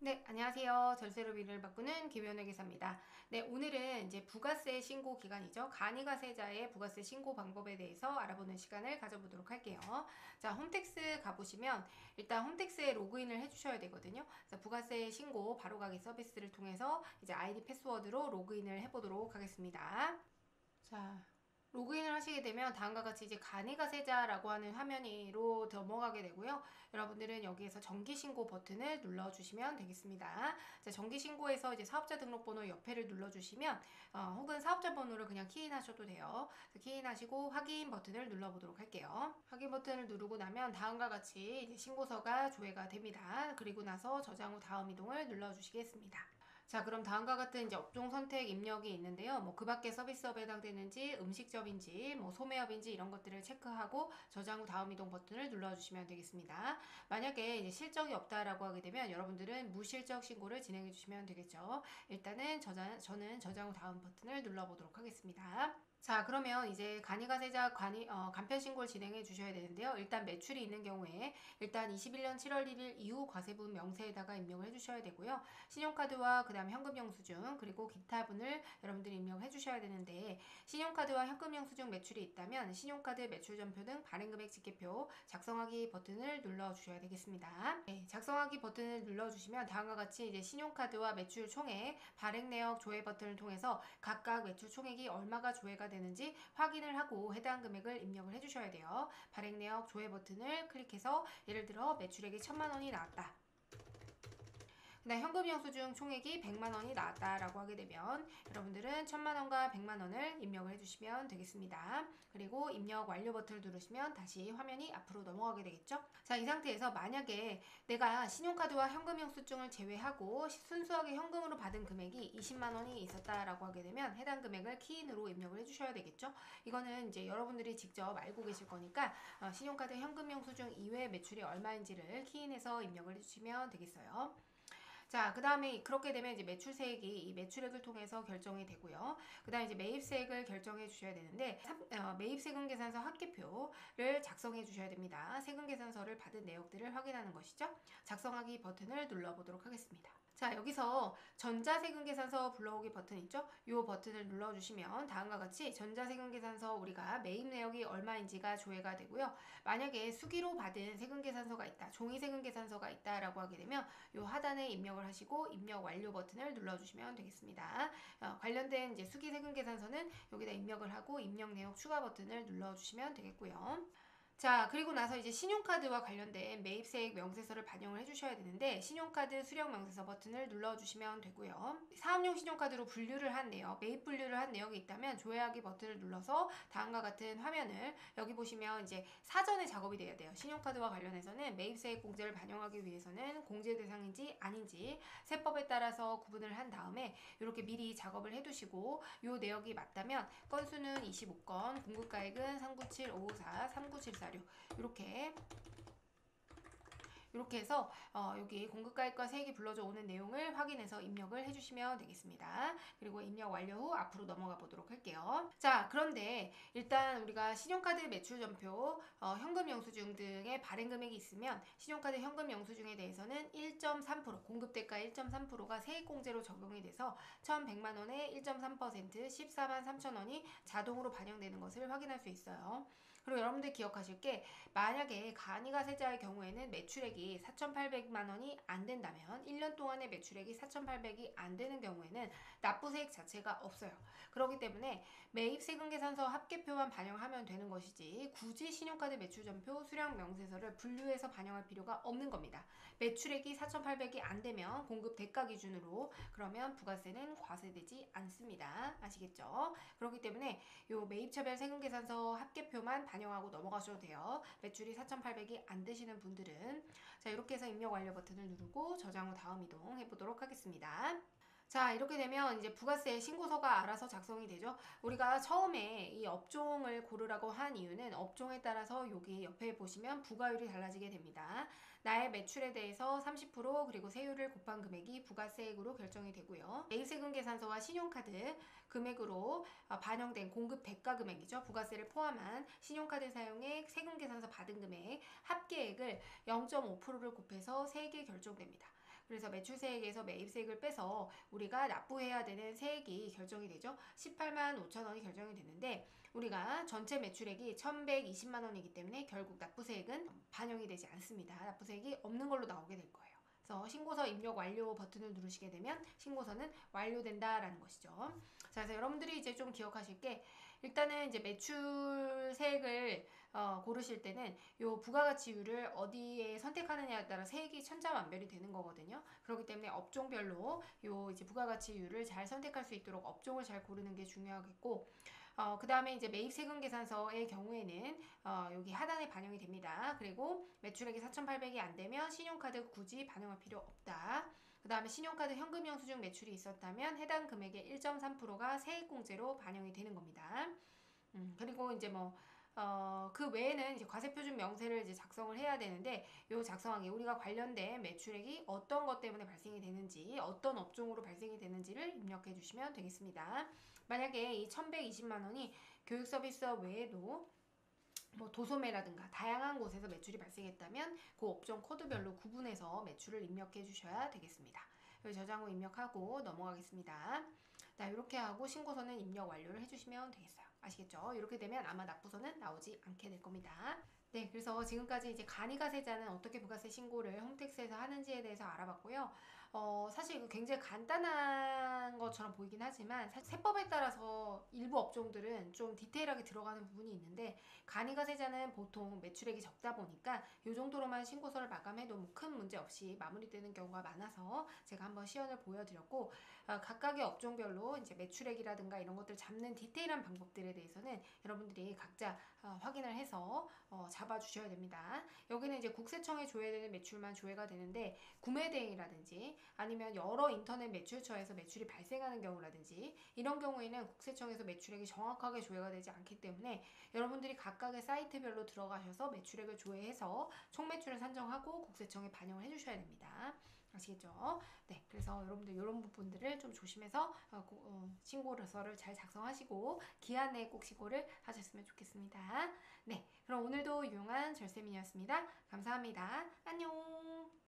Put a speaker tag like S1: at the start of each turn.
S1: 네, 안녕하세요. 절세로 미래를 바꾸는 김연애 기사입니다. 네, 오늘은 이제 부가세 신고 기간이죠. 간이가세자의 부가세 신고 방법에 대해서 알아보는 시간을 가져보도록 할게요. 자, 홈택스 가보시면 일단 홈택스에 로그인을 해주셔야 되거든요. 그래서 부가세 신고 바로가기 서비스를 통해서 이제 아이디 패스워드로 로그인을 해보도록 하겠습니다. 자, 로그인을 하시게 되면 다음과 같이 이제 간이가세자라고 하는 화면으로 넘어가게 되고요. 여러분들은 여기에서 정기신고 버튼을 눌러주시면 되겠습니다. 자, 정기신고에서 이제 사업자 등록번호 옆에를 눌러주시면 혹은 사업자 번호를 그냥 키인하셔도 돼요. 키인하시고 확인 버튼을 눌러보도록 할게요. 확인 버튼을 누르고 나면 다음과 같이 이제 신고서가 조회가 됩니다. 그리고 나서 저장 후 다음 이동을 눌러주시겠습니다. 자, 그럼 다음과 같은 이제 업종 선택 입력이 있는데요. 뭐 그 밖에 서비스업에 해당되는지, 음식점인지, 뭐 소매업인지 이런 것들을 체크하고 저장 후 다음 이동 버튼을 눌러주시면 되겠습니다. 만약에 이제 실적이 없다라고 하게 되면 여러분들은 무실적 신고를 진행해 주시면 되겠죠. 일단은 저는 저장 후 다음 버튼을 눌러보도록 하겠습니다. 자, 그러면 이제 간이가세자 간편 신고를 진행해 주셔야 되는데요. 일단 매출이 있는 경우에 일단 21년 7월 1일 이후 과세분 명세에다가 입력을 해주셔야 되고요. 신용카드와 그다음 현금 영수증 그리고 기타 분을 여러분들이 입력해 주셔야 되는데 신용카드와 현금 영수증 매출이 있다면 신용카드 매출 전표 등 발행금액 집계표 작성하기 버튼을 눌러 주셔야 되겠습니다. 네, 작성하기 버튼을 눌러 주시면 다음과 같이 이제 신용카드와 매출 총액, 발행 내역 조회 버튼을 통해서 각각 매출 총액이 얼마가 조회가 되는지 확인을 하고 해당 금액을 입력을 해주셔야 돼요. 발행 내역 조회 버튼을 클릭해서 예를 들어 매출액이 1000만 원이 나왔다. 그다음 현금 영수증 총액이 100만 원이 나왔다라고 하게 되면 여러분들은 1000만 원과 100만 원을 입력을 해주시면 되겠습니다. 그리고 입력 완료 버튼을 누르시면 다시 화면이 앞으로 넘어가게 되겠죠. 자, 이 상태에서 만약에 내가 신용카드와 현금 영수증을 제외하고 순수하게 현금으로 받은 금액이 20만 원이 있었다라고 하게 되면 해당 금액을 키인으로 입력을 해주셔야 되겠죠. 이거는 이제 여러분들이 직접 알고 계실 거니까 신용카드 현금 영수증 이외의 매출이 얼마인지를 키인해서 입력을 해주시면 되겠어요. 자, 그 다음에 그렇게 되면 이제 매출세액이 이 매출액을 통해서 결정이 되고요. 그 다음에 이제 매입세액을 결정해 주셔야 되는데, 매입세금계산서 합계표를 작성해 주셔야 됩니다. 세금계산서를 받은 내역들을 확인하는 것이죠. 작성하기 버튼을 눌러보도록 하겠습니다. 자, 여기서 전자세금계산서 불러오기 버튼 있죠? 이 버튼을 눌러주시면 다음과 같이 전자세금계산서 우리가 매입 내역이 얼마인지가 조회가 되고요. 만약에 수기로 받은 세금계산서가 있다, 종이세금계산서가 있다라고 하게 되면 이 하단에 입력을 하시고 입력 완료 버튼을 눌러주시면 되겠습니다. 관련된 이제 수기세금계산서는 여기다 입력을 하고 입력 내역 추가 버튼을 눌러주시면 되겠고요. 자, 그리고 나서 이제 신용카드와 관련된 매입세액 명세서를 반영을 해주셔야 되는데 신용카드 수령 명세서 버튼을 눌러주시면 되고요. 사업용 신용카드로 분류를 한 내역, 매입 분류를 한 내역이 있다면 조회하기 버튼을 눌러서 다음과 같은 화면을 여기 보시면 이제 사전에 작업이 돼야 돼요. 신용카드와 관련해서는 매입세액 공제를 반영하기 위해서는 공제 대상인지 아닌지 세법에 따라서 구분을 한 다음에 이렇게 미리 작업을 해두시고 이 내역이 맞다면 건수는 25건, 공급가액은 397554, 3974 이렇게 해서 여기 공급가액과 세액이 불러져 오는 내용을 확인해서 입력을 해주시면 되겠습니다. 그리고 입력 완료 후 앞으로 넘어가 보도록 할게요. 자, 그런데 일단 우리가 신용카드 매출 전표, 현금 영수증 등의 발행 금액이 있으면 신용카드 현금 영수증에 대해서는 1.3% 공급대가 1.3%가 세액공제로 적용이 돼서 1100만 원에 1.3% 14만 3천 원이 자동으로 반영되는 것을 확인할 수 있어요. 그리고 여러분들 기억하실 게 만약에 간이가세자의 경우에는 매출액이 4,800만 원이 안 된다면 1년 동안의 매출액이 4,800이 안 되는 경우에는 납부세액 자체가 없어요. 그렇기 때문에 매입세금계산서 합계표만 반영하면 되는 것이지 굳이 신용카드 매출전표 수령 명세서를 분류해서 반영할 필요가 없는 겁니다. 매출액이 4,800이 안 되면 공급 대가 기준으로 그러면 부가세는 과세되지 않습니다. 아시겠죠? 그렇기 때문에 요 매입차별 세금계산서 합계표만 반영하고 넘어가셔도 돼요. 매출이 4,800이 안 되시는 분들은 자, 이렇게 해서 입력 완료 버튼을 누르고 저장 후 다음 이동 해보도록 하겠습니다. 자, 이렇게 되면 이제 부가세 신고서가 알아서 작성이 되죠. 우리가 처음에 이 업종을 고르라고 한 이유는 업종에 따라서 여기 옆에 보시면 부가율이 달라지게 됩니다. 나의 매출에 대해서 30% 그리고 세율을 곱한 금액이 부가세액으로 결정이 되고요. 매입세금 계산서와 신용카드 금액으로 반영된 공급 대가 금액이죠. 부가세를 포함한 신용카드 사용액, 세금 계산서 받은 금액 합계액을 0.5%를 곱해서 세액이 결정됩니다. 그래서 매출세액에서 매입세액을 빼서 우리가 납부해야 되는 세액이 결정이 되죠. 18만 5천 원이 결정이 되는데 우리가 전체 매출액이 1120만 원이기 때문에 결국 납부세액은 반영이 되지 않습니다. 납부세액이 없는 걸로 나오게 될 거예요. 그래서 신고서 입력 완료 버튼을 누르시게 되면 신고서는 완료된다라는 것이죠. 자, 그래서 여러분들이 이제 좀 기억하실 게 일단은 이제 매출세액을 고르실 때는 요 부가가치율을 어디에 선택하느냐에 따라 세액이 천차만별이 되는 거거든요. 그렇기 때문에 업종별로 요 이제 부가가치율을 잘 선택할 수 있도록 업종을 잘 고르는 게 중요하겠고, 그 다음에 이제 매입세금 계산서의 경우에는 여기 하단에 반영이 됩니다. 그리고 매출액이 4,800이 안 되면 신용카드 굳이 반영할 필요 없다. 그 다음에 신용카드 현금 영수증 매출이 있었다면 해당 금액의 1.3%가 세액공제로 반영이 되는 겁니다. 그리고 이제 그 외에는 이제 과세표준 명세를 이제 작성을 해야 되는데, 요 작성하기 우리가 관련된 매출액이 어떤 것 때문에 발생이 되는지, 어떤 업종으로 발생이 되는지를 입력해 주시면 되겠습니다. 만약에 이 1120만 원이 교육 서비스업 외에도 도소매라든가 다양한 곳에서 매출이 발생했다면 그 업종 코드별로 구분해서 매출을 입력해 주셔야 되겠습니다. 여기 저장 후 입력하고 넘어가겠습니다. 자, 이렇게 하고 신고서는 입력 완료를 해주시면 되겠어요. 아시겠죠? 이렇게 되면 아마 납부서는 나오지 않게 될 겁니다. 네, 그래서 지금까지 이제 간이가세자는 어떻게 부가세 신고를 홈택스에서 하는지에 대해서 알아봤고요. 사실 이거 굉장히 간단한 것처럼 보이긴 하지만 세법에 따라서 일부 업종들은 좀 디테일하게 들어가는 부분이 있는데, 간이가세자는 보통 매출액이 적다 보니까 이 정도로만 신고서를 마감해도 큰 문제 없이 마무리되는 경우가 많아서 제가 한번 시연을 보여드렸고, 각각의 업종별로 이제 매출액이라든가 이런 것들 잡는 디테일한 방법들에 대해서는 여러분들이 각자 확인을 해서 잡아주셔야 됩니다. 여기는 이제 국세청에 조회되는 매출만 조회가 되는데, 구매 대행이라든지 아니면 여러 인터넷 매출처에서 매출이 발생하는 경우라든지 이런 경우에는 국세청에서 매출액이 정확하게 조회가 되지 않기 때문에 여러분들이 각각의 사이트별로 들어가셔서 매출액을 조회해서 총 매출을 산정하고 국세청에 반영을 해주셔야 됩니다. 아시겠죠? 네, 그래서 여러분들 이런 부분들을 좀 조심해서 신고서를 잘 작성하시고 기한 내에 꼭 신고를 하셨으면 좋겠습니다. 네, 그럼 오늘도 유용한 절세미니였습니다. 감사합니다. 안녕.